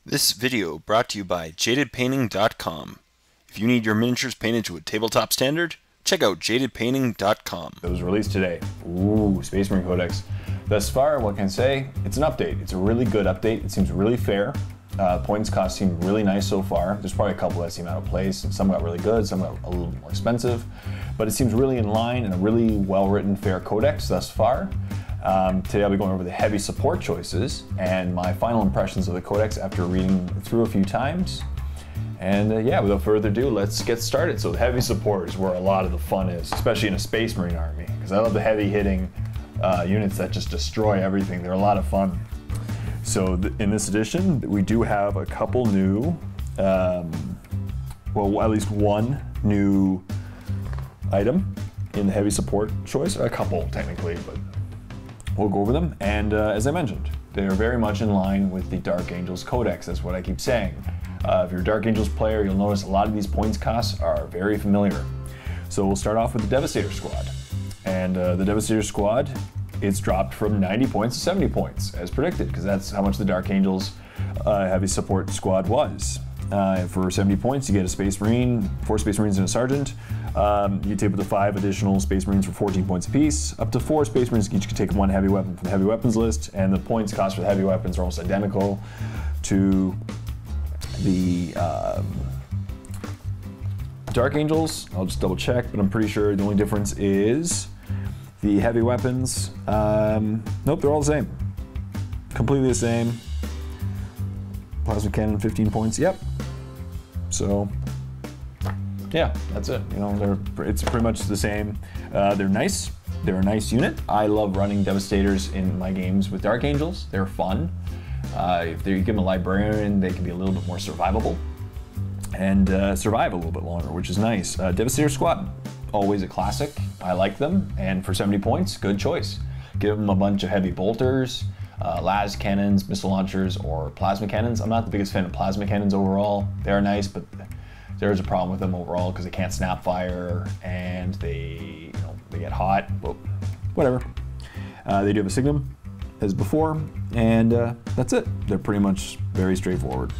This video brought to you by jadedpainting.com. If you need your miniatures painted to a tabletop standard, check out jadedpainting.com. It was released today. Ooh, Space Marine Codex. Thus far, what can I say? It's an update. It's a really good update. It seems really fair. Points cost seem really nice so far. There's probably a couple that seem out of place. Some got really good, some got a little more expensive. But it seems really in line and a really well-written, fair codex thus far. Today I'll be going over the heavy support choices and my final impressions of the codex after reading through a few times. And yeah, without further ado, let's get started. So the heavy support is where a lot of the fun is, especially in a Space Marine army, because I love the heavy hitting units that just destroy everything. They're a lot of fun. So in this edition, we do have a couple new, well, at least one new item in the heavy support choice. A couple technically, but we'll go over them. And as I mentioned, they're very much in line with the Dark Angels Codex. That's what I keep saying. If you're a Dark Angels player, you'll notice a lot of these points costs are very familiar. So we'll start off with the Devastator Squad. And the Devastator Squad, it's dropped from 90 points to 70 points, as predicted, because that's how much the Dark Angels heavy support squad was. For 70 points, you get a Space Marine, 4 Space Marines and a Sergeant. You take up to 5 additional Space Marines for 14 points apiece. Up to 4 Space Marines each can take 1 heavy weapon from the heavy weapons list, and the points cost for the heavy weapons are almost identical to the Dark Angels. I'll just double check, but I'm pretty sure the only difference is the heavy weapons. Nope, they're all the same. Completely the same. Plasma cannon, 15 points, yep. So, yeah, that's it. You know, it's pretty much the same. They're nice. They're a nice unit. I love running Devastators in my games with Dark Angels. They're fun. If you give them a Librarian, they can be a little bit more survivable and survive a little bit longer, which is nice. Devastator Squad, always a classic. I like them, and for 70 points, good choice. Give them a bunch of heavy bolters, las cannons, missile launchers, or plasma cannons. I'm not the biggest fan of plasma cannons overall. They're nice, but there's a problem with them overall because they can't snap fire and they get hot. But whatever. They do have a signum as before, and that's it. They're pretty much very straightforward.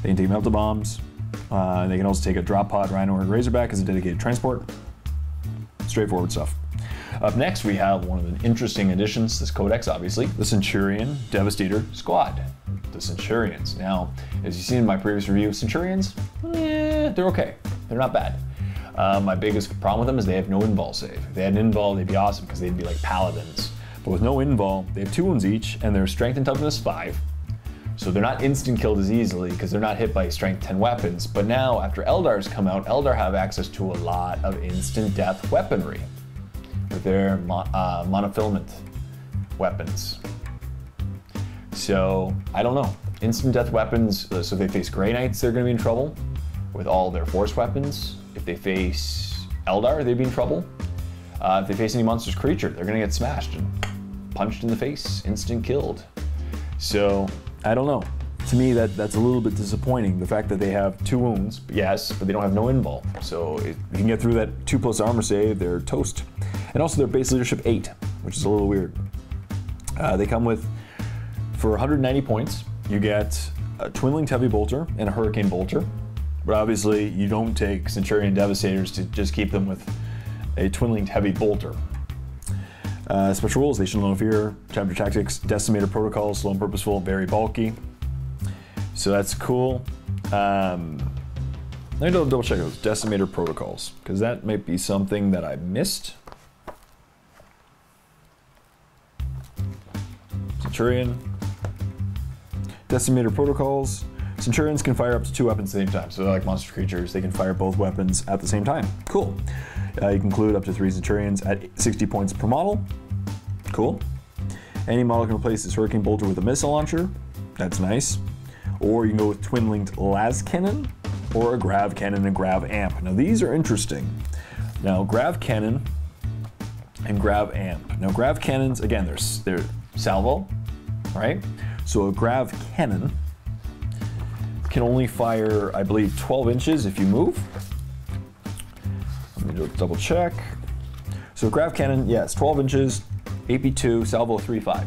They can take melta bombs. They can also take a drop pod, rhino, or razorback as a dedicated transport. Straightforward stuff. Up next, we have one of the interesting additions to this codex, obviously, the Centurion Devastator Squad. The Centurions. Now, as you've seen in my previous review, Centurions, they're okay. They're not bad. My biggest problem with them is they have no invul save. If they had an invul, they'd be awesome because they'd be like paladins. But with no invul, they have 2 wounds each, and their strength and toughness 5. So they're not instant killed as easily because they're not hit by strength 10 weapons. But now, after Eldars come out, Eldar have access to a lot of instant death weaponry with their monofilament weapons. So, I don't know. Instant death weapons, so if they face Grey Knights, they're going to be in trouble with all their force weapons. If they face Eldar, they'd be in trouble. If they face any monstrous creature, they're going to get smashed and punched in the face, instant killed. So, I don't know. To me, that's a little bit disappointing. The fact that they have 2 wounds, yes, but they don't have no invul. So if you can get through that 2+ armor save, they're toast. And also their base leadership 8, which is a little weird. They come with, for 190 points, you get a twin-linked heavy bolter and a hurricane bolter. But obviously, you don't take Centurion Devastators to just keep them with a twin-linked heavy bolter. Special rules, they should no fear, chapter tactics, decimator protocols, slow and purposeful, very bulky. So that's cool. Let me double check those decimator protocols, because that might be something that I missed. Centurion. Decimator protocols. Centurions can fire up to 2 weapons at the same time. So they're like monster creatures, they can fire both weapons at the same time. Cool. You can include up to 3 Centurions at 60 points per model. Cool. Any model can replace this Hurricane Bolter with a missile launcher. That's nice. Or you can go with twin-linked las cannon or a grav cannon and grav amp. Now these are interesting. Now grav cannon and grav amp. Now grav cannons, again, they're salvo, right? So a grav cannon can only fire, I believe, 12 inches if you move. Let me double check. So grav cannon, yes, 12 inches, AP2, salvo 3.5.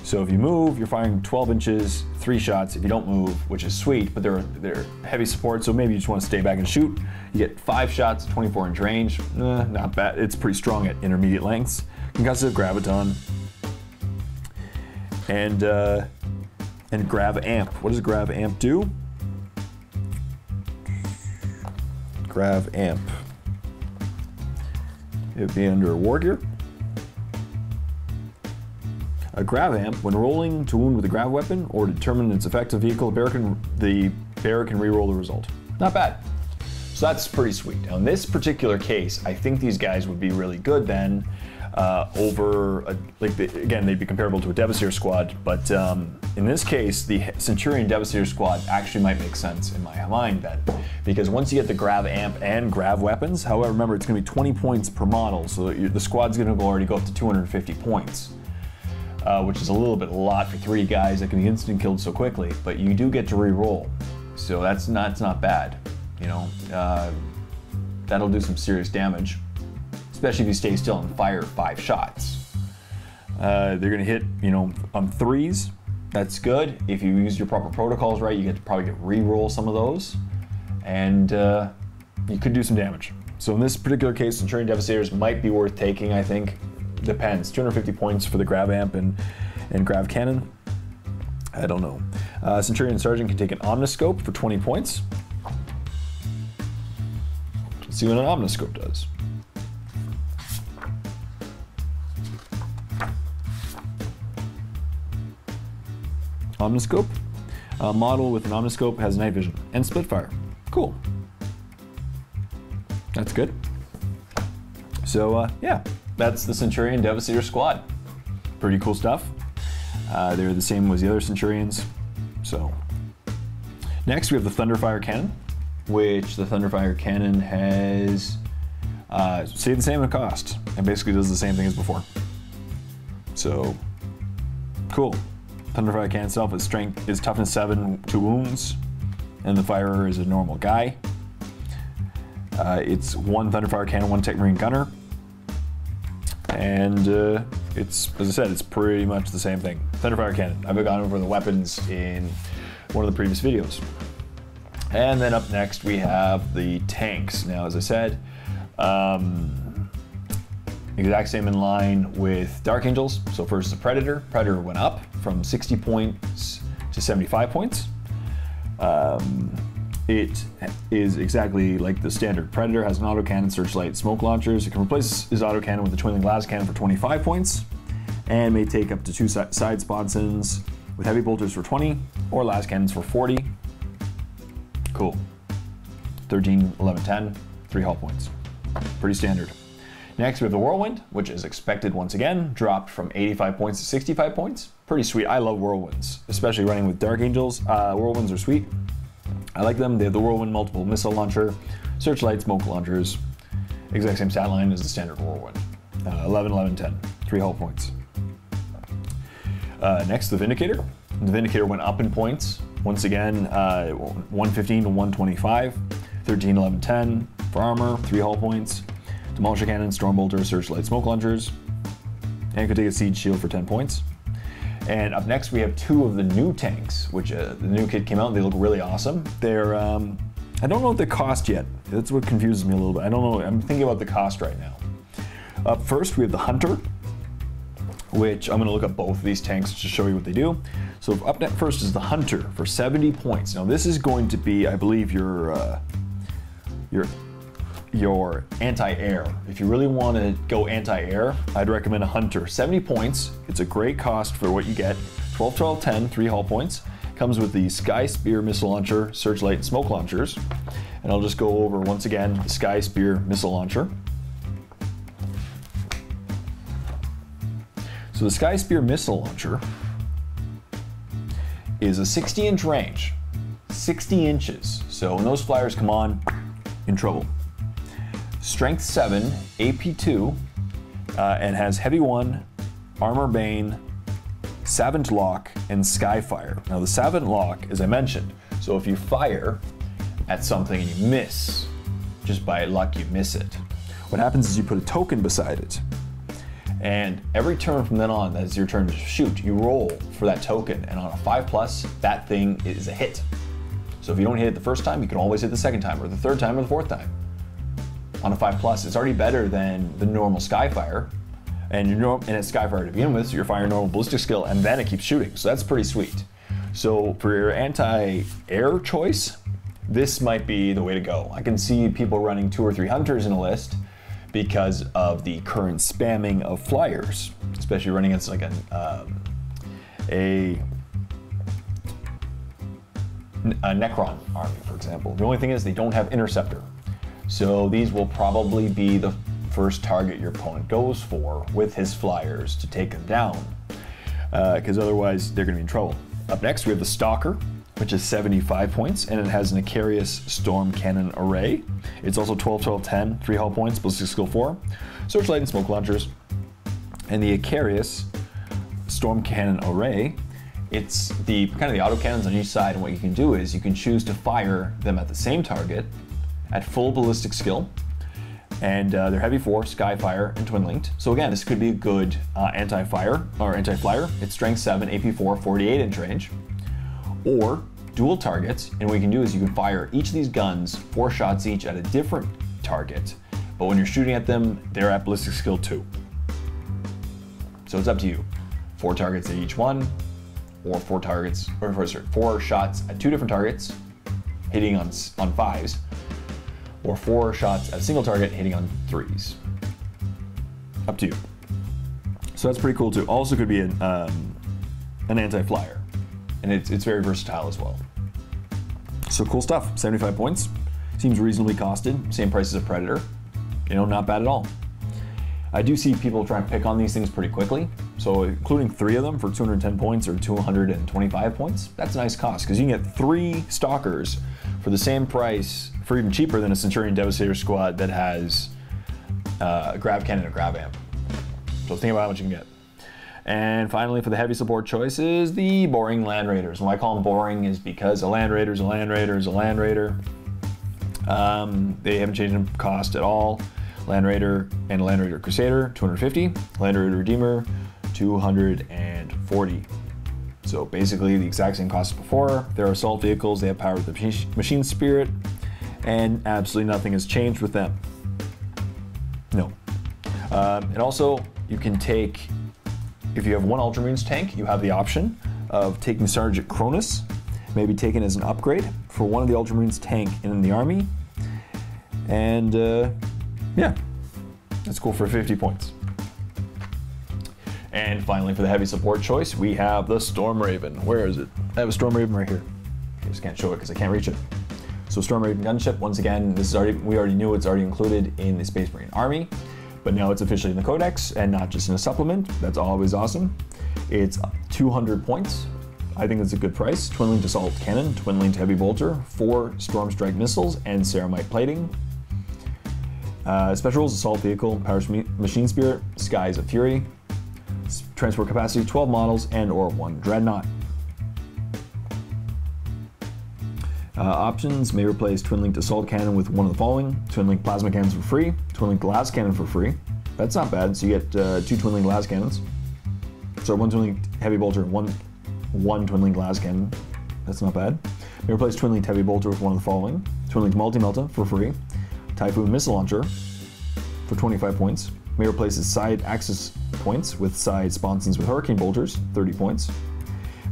So if you move, you're firing 12 inches, 3 shots if you don't move, which is sweet, but they're heavy support, so maybe you just want to stay back and shoot. You get 5 shots, 24-inch range. Not bad. It's pretty strong at intermediate lengths. Concussive, graviton, and grav amp. What does grav amp do? Grav amp. It would be under war gear. A grav amp, when rolling to wound with a grav weapon or determine its effect on vehicle, the bearer can re-roll the result. Not bad. So that's pretty sweet. Now in this particular case, I think these guys would be really good then again, they'd be comparable to a Devastator squad, but in this case, the Centurion Devastator squad actually might make sense in my mind then, because once you get the grav amp and grav weapons, however, remember it's going to be 20 points per model, so the squad's going to already go up to 250 points. Which is a lot for 3 guys that can be instant killed so quickly, but you do get to re-roll, so that's not bad. You know, that'll do some serious damage, especially if you stay still and fire 5 shots. They're gonna hit, you know, on 3s. That's good. If you use your proper protocols right, you get to probably get re-roll some of those, and you could do some damage. So in this particular case, Centurion Devastators might be worth taking, I think. Depends. 250 points for the grav amp and grav cannon. I don't know. Centurion Sergeant can take an omniscope for 20 points. Let's see what an omniscope does. Omniscope. A model with an omniscope has night vision and spitfire. Cool. That's good. So yeah. That's the Centurion Devastator squad. Pretty cool stuff. They're the same as the other Centurions. So next we have the Thunderfire Cannon, which the Thunderfire Cannon has stayed the same in cost and basically does the same thing as before. So cool. Thunderfire Cannon itself is toughness 7 to wounds, and the firer is a normal guy. It's 1 Thunderfire Cannon, 1 Tech Marine Gunner. And it's, as I said, it's pretty much the same thing. Thunderfire Cannon. I've gone over the weapons in one of the previous videos. And then up next we have the tanks. Now, as I said, exact same in line with Dark Angels. So first the Predator. Predator went up from 60 points to 75 points. It is exactly like the standard Predator, has an autocannon, searchlight, smoke launchers. It can replace his autocannon with a twin glass cannon for 25 points, and may take up to 2 side sponsons with heavy bolters for 20, or las cannons for 40. Cool. 13, 11, 10, 3 hull points. Pretty standard. Next we have the Whirlwind, which is expected once again, dropped from 85 points to 65 points. Pretty sweet. I love Whirlwinds, especially running with Dark Angels. Whirlwinds are sweet. I like them. They have the Whirlwind multiple missile launcher, searchlight, smoke launchers. Exact same stat line as the standard Whirlwind. 11, 11, 10. 3 hull points. Next, the Vindicator. The Vindicator went up in points. Once again, 115 to 125. 13, 11, 10 for armor, 3 hull points. Demolisher cannon, storm bolter, searchlight, smoke launchers. And could take a siege shield for 10 points. And up next we have 2 of the new tanks, which the new kit came out and they look really awesome. They're, I don't know what they cost yet. That's what confuses me a little bit. I don't know, I'm thinking about the cost right now. Up first we have the Hunter, which I'm gonna look up both of these tanks to show you what they do. So up next first is the Hunter for 70 points. Now this is going to be, I believe, your anti-air. If you really want to go anti-air, I'd recommend a Hunter. 70 points. It's a great cost for what you get. 12, 12, 10, 3 hull points. Comes with the Sky Spear missile launcher, searchlight, and smoke launchers. And I'll just go over once again the Sky Spear missile launcher. So the Sky Spear missile launcher is a 60-inch range. 60 inches. So when those flyers come on, in trouble. Strength 7, AP 2, and has Heavy 1, Armor Bane, Savant Lock, and Skyfire. Now the Savant Lock, as I mentioned, so if you fire at something and you miss, just by luck you miss it, what happens is you put a token beside it, And every turn from then on, that's your turn to shoot, you roll for that token, and on a 5+, that thing is a hit. So if you don't hit it the first time, you can always hit the second time, or the third time, or the fourth time. On a 5+, it's already better than the normal Skyfire, and it's Skyfire to begin with, so you're firing normal ballistic skill, and then it keeps shooting, so that's pretty sweet. So for your anti-air choice, this might be the way to go. I can see people running 2 or 3 hunters in a list, because of the current spamming of flyers, especially running against like a Necron army, for example. The only thing is they don't have Interceptor. So these will probably be the first target your opponent goes for with his flyers to take them down, because otherwise they're gonna be in trouble. Up next we have the Stalker, which is 75 points, and it has an Icarius Storm Cannon Array. It's also 12, 12, 10, 3 hull points, ballistic skill 4, searchlight and smoke launchers. And the Icarius Storm Cannon Array, it's the kind of the autocannons on each side, and what you can do is you can choose to fire them at the same target at full ballistic skill, and they're heavy 4, Skyfire, and twin linked. So again, this could be a good anti-fire or anti-flyer. It's strength 7, AP 4, 48 inch range. Or dual targets, and what you can do is you can fire each of these guns 4 shots each at a different target, but when you're shooting at them, they're at ballistic skill 2. So it's up to you. 4 targets at each one, or 4 shots at 2 different targets, hitting on 5s, or 4 shots at a single target, hitting on 3s. Up to you. So that's pretty cool too. Also could be an anti-flyer. And it's very versatile as well. So cool stuff, 75 points. Seems reasonably costed, same price as a Predator. You know, not bad at all. I do see people trying to pick on these things pretty quickly. So including 3 of them for 210 points or 225 points, that's a nice cost, because you can get 3 Stalkers for the same price, for even cheaper than a Centurion Devastator squad that has a Grav Cannon and a Grav Amp. So think about how much you can get. And finally, for the heavy support choice is the boring Land Raiders. And why I call them boring is because a Land Raider is a Land Raider is a Land Raider. They haven't changed in cost at all. Land Raider and a Land Raider Crusader, 250. Land Raider Redeemer, 240. So basically the exact same cost as before. They're assault vehicles, they have power with the machine spirit, and absolutely nothing has changed with them. No. And also, you can take, if you have 1 Ultramarines tank, you have the option of taking Sergeant Cronus, maybe taken as an upgrade for one of the Ultramarines tank in the army. And yeah, that's cool for 50 points. And finally, for the heavy support choice, we have the Storm Raven. Where is it? I have a Storm Raven right here. I just can't show it because I can't reach it. So Storm Raven gunship, once again, this is we already knew it's already included in the Space Marine Army, but now it's officially in the Codex and not just in a supplement. That's always awesome. It's 200 points. I think it's a good price. Twin linked assault cannon, twin linked heavy bolter, 4 storm strike missiles, and ceramite plating. Special rules: assault vehicle, power machine spirit, skies of fury, transport capacity 12 models, and or 1 dreadnought. Options may replace twin linked assault cannon with one of the following: twin linked plasma cannons for free, twin linked las cannon for free. That's not bad. So you get 2 twin linked las cannons. So 1 twin linked heavy bolter and one twin linked las cannon. That's not bad. May replace twin linked heavy bolter with one of the following: twin linked multi melta for free, Typhoon missile launcher for 25 points. May replace its side axis points with side sponsons with hurricane bolters, 30 points.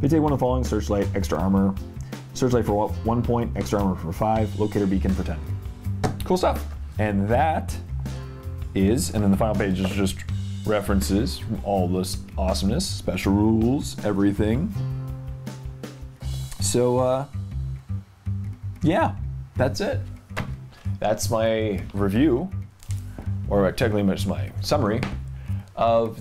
May take one of the following: searchlight, extra armor. Searchlight for 1 point, extra armor for 5, locator beacon for 10. Cool stuff. And that is, and then the final page is just references from all this awesomeness, special rules, everything. So, yeah, that's it. That's my review, or technically just my summary of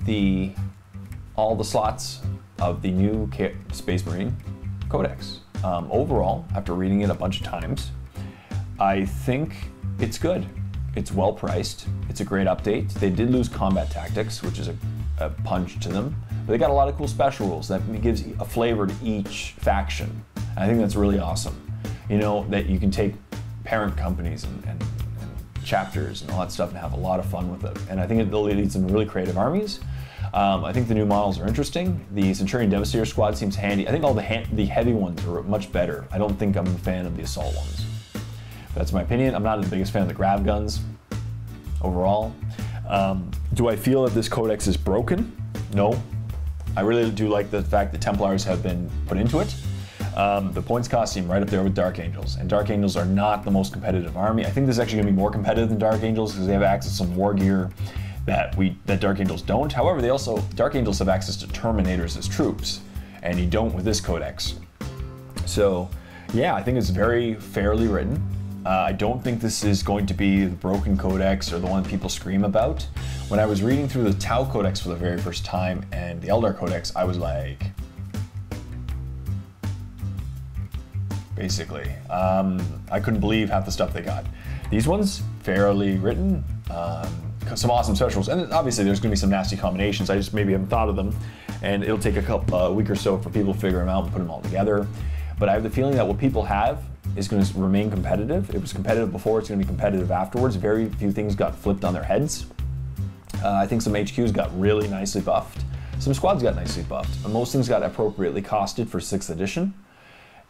all the slots of the new Space Marine Codex. Overall, after reading it a bunch of times, I think it's good. It's well priced. It's a great update. They did lose combat tactics, which is a punch to them, but they got a lot of cool special rules that gives a flavor to each faction. And I think that's really awesome. You know, that you can take parent companies and chapters and all that stuff and have a lot of fun with it. And I think it leads them to really creative armies. I think the new models are interesting. The Centurion Devastator squad seems handy. I think all the heavy ones are much better. I don't think I'm a fan of the assault ones. That's my opinion. I'm not the biggest fan of the grab guns overall. Do I feel that this codex is broken? No. I really do like the fact that Templars have been put into it. The points cost seem right up there with Dark Angels, and Dark Angels are not the most competitive army. I think this is actually going to be more competitive than Dark Angels because they have access to some war gear that Dark Angels don't. However, Dark Angels have access to Terminators as troops, and you don't with this codex. So, yeah, I think it's very fairly written. I don't think this is going to be the broken codex or the one people scream about. When I was reading through the Tau Codex for the very first time and the Eldar Codex, I was like, basically, I couldn't believe half the stuff they got. These ones, fairly written, some awesome specials, and obviously there's going to be some nasty combinations. I just maybe haven't thought of them, and it'll take a week or so for people to figure them out and put them all together. But I have the feeling that what people have is going to remain competitive. It was competitive before, it's going to be competitive afterwards. Very few things got flipped on their heads. I think some HQs got really nicely buffed. Some squads got nicely buffed. But most things got appropriately costed for 6th edition.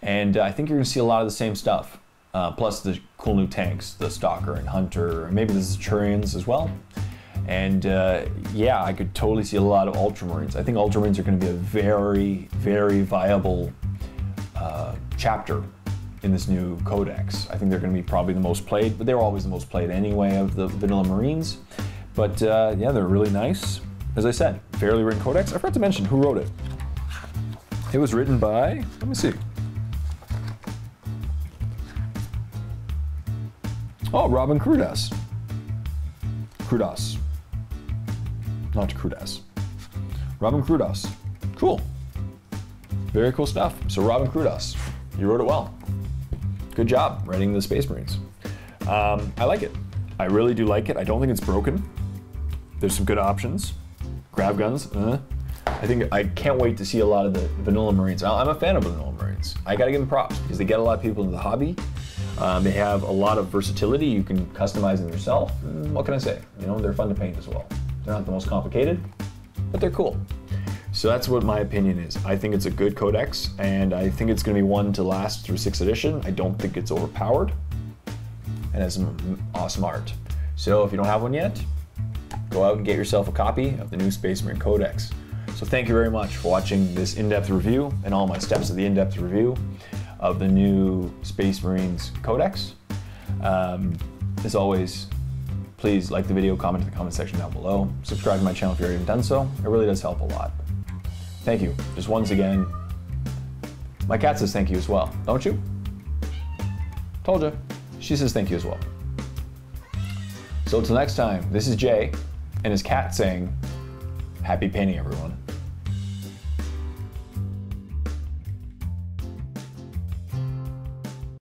And I think you're going to see a lot of the same stuff. Plus the cool new tanks, the Stalker and Hunter, and maybe the Centurions as well. And yeah, I could totally see a lot of Ultramarines. I think Ultramarines are going to be a very, very viable chapter in this new codex. I think they're going to be probably the most played, but they were always the most played anyway of the vanilla Marines. But yeah, they're really nice. As I said, fairly written codex. I forgot to mention who wrote it. It was written by, let me see. Oh, Robin Crudas. Crudas. Not Crudas. Robin Crudas. Cool. Very cool stuff. So Robin Crudas, you wrote it well. Good job writing the Space Marines. I like it. I really do like it. I don't think it's broken. There's some good options. Grab guns. I can't wait to see a lot of the vanilla Marines. I'm a fan of vanilla Marines. I gotta give them props because they get a lot of people into the hobby. They have a lot of versatility. You can customize them yourself. What can I say? You know, they're fun to paint as well. They're not the most complicated, but they're cool. So that's what my opinion is. I think it's a good codex, and I think it's going to be one to last through 6th edition. I don't think it's overpowered, and has some awesome art. So if you don't have one yet, go out and get yourself a copy of the new Space Marine Codex. So thank you very much for watching this in-depth review and all my steps of the in-depth review of the new Space Marines Codex. As always, please like the video, comment in the comment section down below. Subscribe to my channel if you haven't done so. It really does help a lot. Thank you. Just once again, my cat says thank you as well. Don't you? Told you. She says thank you as well. So until next time, this is Jay and his cat saying, happy painting, everyone.